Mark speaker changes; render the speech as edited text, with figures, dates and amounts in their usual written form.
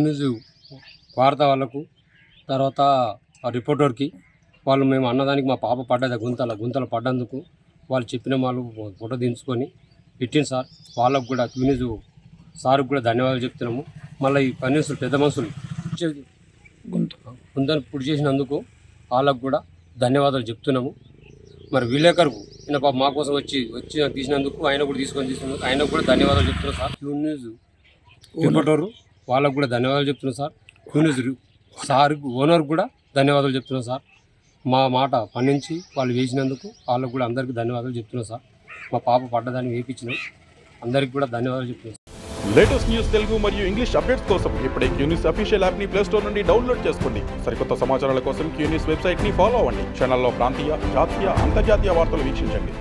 Speaker 1: News వార్త వాళ్ళకు, తర్వాత ఆ రిపోర్టర్కి వాళ్ళు మేము అన్నదానికి మా పాప పడ్డది గుంతలు పడ్డందుకు వాళ్ళు చెప్పిన వాళ్ళు ఫోటో దించుకొని పెట్టింది సార్. వాళ్ళకు కూడా న్యూస్ సార్కి కూడా ధన్యవాదాలు చెప్తున్నాము. మళ్ళీ ఈ పన్నీసులు పెద్ద మనుషులు గుంతను పుడి చేసినందుకు వాళ్ళకు కూడా ధన్యవాదాలు చెప్తున్నాము. మరి విలేకరుకు ఈయన పాప మా కోసం వచ్చి తీసినందుకు ఆయన కూడా తీసుకున్నందుకు ఆయనకు కూడా ధన్యవాదాలు చెప్తున్నాం సార్. న్యూస్ రిపోర్టరు వాళ్ళకు కూడా ధన్యవాదాలు చెప్తున్నాం సార్. న్యూస్ సార్ ఓనర్ కూడా ధన్యవాదాలు చెప్తున్నాం సార్. మా మాట పండించి వాళ్ళు వేసినందుకు వాళ్ళకు కూడా అందరికీ ధన్యవాదాలు చెప్తున్నాం సార్. మా పాప పడ్డదాన్ని వేయించినాం, అందరికీ కూడా ధన్యవాదాలు చెప్తున్నాం.
Speaker 2: లేటెస్ట్ న్యూస్ తెలుగు మరియు ఇంగ్లీష్ అప్డేట్స్ కోసం ఇప్పుడే క్యూన్యూస్ అఫీషియల్ యాప్ని ప్లే స్టోర్ నుండి డౌన్లోడ్ చేసుకోండి. సరికొత్త సమాచారాల కోసం క్యూన్యూస్ వెబ్సైట్ని ఫాలో అవ్వండి. ఛానల్లో ప్రాంతీయ, జాతీయ, అంతర్జాతీయ వార్తలు వీక్షించండి.